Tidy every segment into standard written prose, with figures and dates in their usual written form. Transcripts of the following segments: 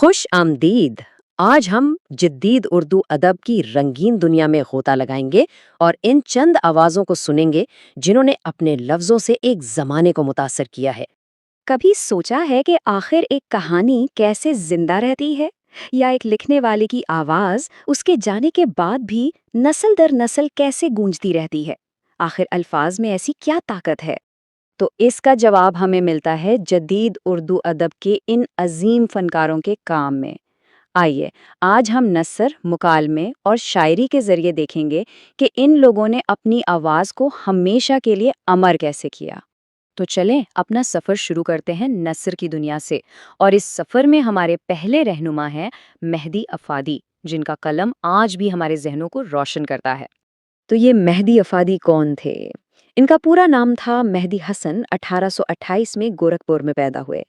खुश आमदीद। आज हम जदीद उर्दू अदब की रंगीन दुनिया में गोता लगाएंगे और इन चंद आवाज़ों को सुनेंगे जिन्होंने अपने लफ्ज़ों से एक ज़माने को मुतासर किया है। कभी सोचा है कि आखिर एक कहानी कैसे जिंदा रहती है, या एक लिखने वाले की आवाज उसके जाने के बाद भी नस्ल दर नस्ल कैसे गूंजती रहती है? आखिर अल्फाज में ऐसी क्या ताकत है? तो इसका जवाब हमें मिलता है जदीद उर्दू अदब के इन अजीम फनकारों के काम में। आइए, आज हम नस्र, मुकालमे और शायरी के जरिए देखेंगे कि इन लोगों ने अपनी आवाज को हमेशा के लिए अमर कैसे किया। तो चलें अपना सफ़र शुरू करते हैं नस्र की दुनिया से। और इस सफ़र में हमारे पहले रहनुमा हैं मेहदी अफादी, जिनका कलम आज भी हमारे जहनों को रोशन करता है। तो ये मेहदी अफादी कौन थे? इनका पूरा नाम था मेहदी हसन। 1828 में गोरखपुर में पैदा हुए।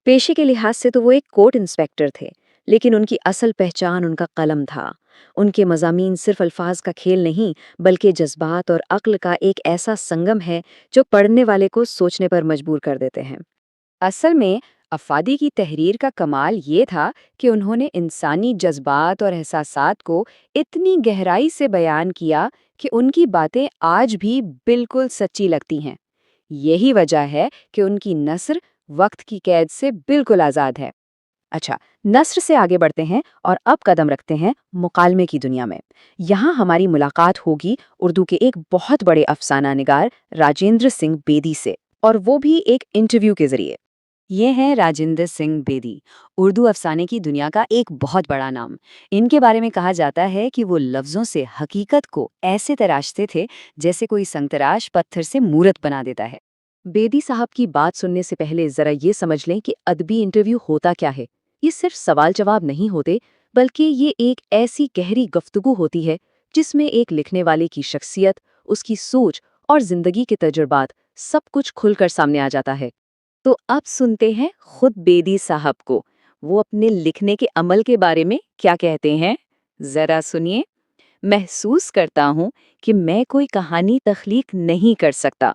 पेशे के लिहाज से तो वो एक कोर्ट इंस्पेक्टर थे, लेकिन उनकी असल पहचान उनका कलम था। उनके मज़ामीन सिर्फ अल्फाज का खेल नहीं, बल्कि जज्बात और अक्ल का एक ऐसा संगम है जो पढ़ने वाले को सोचने पर मजबूर कर देते हैं। असल में अफादी की तहरीर का कमाल ये था कि उन्होंने इंसानी जज्बात और एहसासात को इतनी गहराई से बयान किया कि उनकी बातें आज भी बिल्कुल सच्ची लगती हैं। यही वजह है कि उनकी नस्र वक्त की कैद से बिल्कुल आज़ाद है। अच्छा, नस्र से आगे बढ़ते हैं और अब कदम रखते हैं मुकालमे की दुनिया में। यहाँ हमारी मुलाकात होगी उर्दू के एक बहुत बड़े अफसाना निगार राजेंद्र सिंह बेदी से, और वो भी एक इंटरव्यू के जरिए। ये हैं राजेंद्र सिंह बेदी, उर्दू अफसाने की दुनिया का एक बहुत बड़ा नाम। इनके बारे में कहा जाता है कि वो लफ्ज़ों से हकीकत को ऐसे तराशते थे जैसे कोई संगतराश पत्थर से मूरत बना देता है। बेदी साहब की बात सुनने से पहले जरा ये समझ लें कि अदबी इंटरव्यू होता क्या है। ये सिर्फ सवाल जवाब नहीं होते, बल्कि ये एक ऐसी गहरी गुफ्तगू होती है जिसमें एक लिखने वाले की शख्सियत, उसकी सोच और जिंदगी के तजुर्बात सब कुछ खुलकर सामने आ जाता है। तो अब सुनते हैं खुद बेदी साहब को, वो अपने लिखने के अमल के बारे में क्या कहते हैं। जरा सुनिए। महसूस करता हूँ कि मैं कोई कहानी तख्लीक नहीं कर सकता,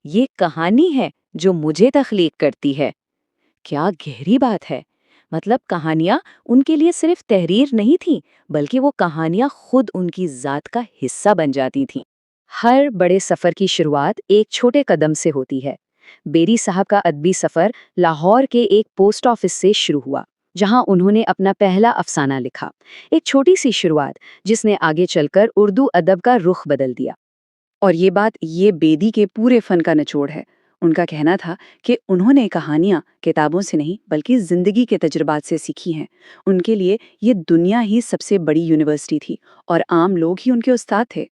ये कहानी है जो मुझे तख्लीक करती है। क्या गहरी बात है। मतलब कहानियां उनके लिए सिर्फ तहरीर नहीं थी, बल्कि वो कहानियां खुद उनकी जात का हिस्सा बन जाती थीं। हर बड़े सफर की शुरुआत एक छोटे कदम से होती है। बेरी साहब का अदबी सफर लाहौर के एक पोस्ट ऑफिस से शुरू हुआ, जहां उन्होंने अपना पहला अफसाना लिखा। एक छोटी सी शुरुआत जिसने आगे चलकर उर्दू अदब का रुख बदल दिया। और ये बेदी के पूरे फन का निचोड़ है। उनका कहना था कि उन्होंने कहानियां किताबों से नहीं, बल्कि जिंदगी के तजुर्बात से सीखी हैं। उनके लिए ये दुनिया ही सबसे बड़ी यूनिवर्सिटी थी और आम लोग ही उनके उस्ताद थे।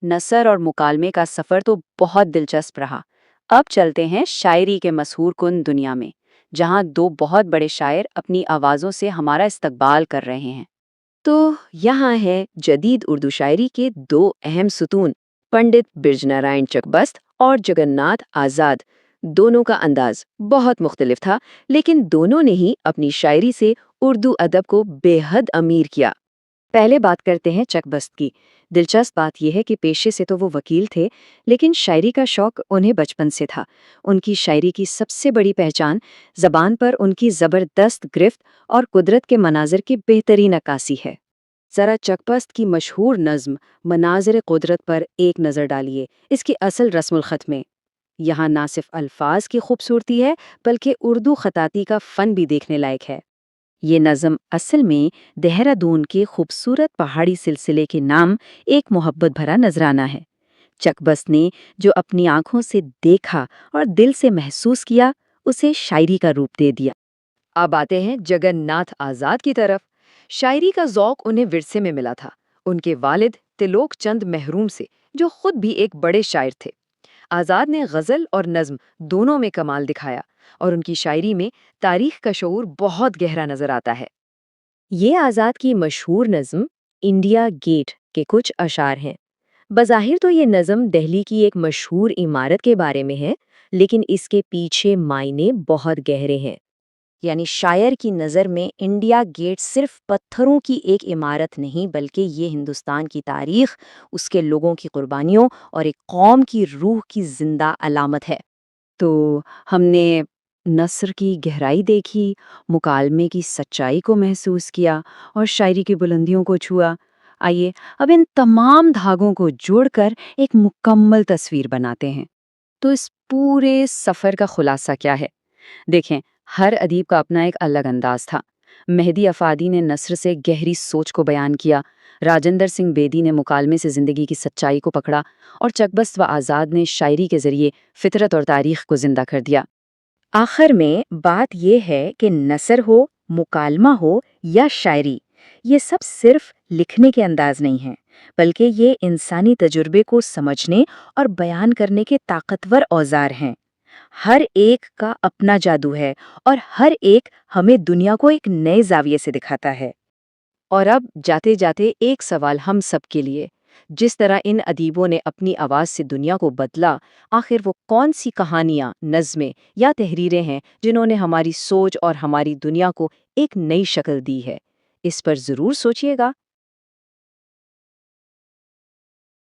नसर और मुकालमे का सफर तो बहुत दिलचस्प रहा। अब चलते हैं शायरी के मशहूर कुन दुनिया में, जहां दो बहुत बड़े शायर अपनी आवाजों से हमारा इस्तकबाल कर रहे हैं। तो यहाँ है जदीद उर्दू शायरी के दो अहम सुतून, पंडित बिरजनारायण चकबस्त और जगन्नाथ आज़ाद। दोनों का अंदाज बहुत मुख्तलिफ था, लेकिन दोनों ने ही अपनी शायरी से उर्दू अदब को बेहद अमीर किया। पहले बात करते हैं चकबस्त की। दिलचस्प बात यह है कि पेशे से तो वो वकील थे, लेकिन शायरी का शौक उन्हें बचपन से था। उनकी शायरी की सबसे बड़ी पहचान जबान पर उनकी ज़बरदस्त गिरफ्त और कुदरत के मनाजिर की बेहतरीन अक्कासी है। जरा चकबस्त की मशहूर नज़्म मनाजिर कुदरत पर एक नज़र डालिए, इसकी असल रस्मुल ख़त में। यहाँ ना सिर्फ अल्फाज की खूबसूरती है, बल्कि उर्दू खताती का फ़न भी देखने लायक है। ये नज़म असल में देहरादून के खूबसूरत पहाड़ी सिलसिले के नाम एक मोहब्बत भरा नजराना है। चकबस्त ने जो अपनी आंखों से देखा और दिल से महसूस किया, उसे शायरी का रूप दे दिया। अब आते हैं जगन्नाथ आज़ाद की तरफ। शायरी का ज़ौक़ उन्हें विरसे में मिला था, उनके वालिद तिलोक चंद महरूम से, जो खुद भी एक बड़े शायर थे। आज़ाद ने गज़ल और नज़्म दोनों में कमाल दिखाया, और उनकी शायरी में तारीख का शऊर बहुत गहरा नजर आता है। ये आज़ाद की मशहूर नज़्म इंडिया गेट के कुछ अशार हैं। बज़ाहिर तो ये नज़्म दिल्ली की एक मशहूर इमारत के बारे में है, लेकिन इसके पीछे मायने बहुत गहरे हैं। यानी शायर की नज़र में इंडिया गेट सिर्फ पत्थरों की एक इमारत नहीं, बल्कि ये हिंदुस्तान की तारीख, उसके लोगों की कुर्बानियों और एक कौम की रूह की जिंदा अलामत है। तो हमने نثر کی گہرائی دیکھی، مکالمے کی سچائی کو محسوس کیا اور شاعری کی بلندیوں کو چھوا۔ آئیے اب ان تمام دھاگوں کو جوڑ کر ایک مکمل تصویر بناتے ہیں۔ تو اس پورے سفر کا خلاصہ کیا ہے؟ دیکھیں، ہر ادیب کا اپنا ایک الگ انداز تھا۔ مہدی افادی نے نثر سے گہری سوچ کو بیان کیا، راجندر سنگھ بیدی نے مکالمے سے زندگی کی سچائی کو پکڑا، اور چکبست و آزاد نے شاعری کے ذریعے فطرت اور تاریخ کو زندہ کر دیا۔ آخر میں بات یہ ہے کہ نثر ہو، مکالمہ ہو یا شاعری، یہ سب صرف لکھنے کے انداز نہیں ہیں، بلکہ یہ انسانی تجربے کو سمجھنے اور بیان کرنے کے طاقتور اوزار ہیں۔ ہر ایک کا اپنا جادو ہے اور ہر ایک ہمیں دنیا کو ایک نئے زاویے سے دکھاتا ہے۔ اور اب جاتے جاتے ایک سوال ہم سب کے لیے، جس طرح ان ادیبوں نے اپنی آواز سے دنیا کو بدلا، آخر وہ کون سی کہانیاں، نظمیں یا تحریریں ہیں جنہوں نے ہماری سوچ اور ہماری دنیا کو ایک نئی شکل دی ہے؟ اس پر ضرور سوچیے گا۔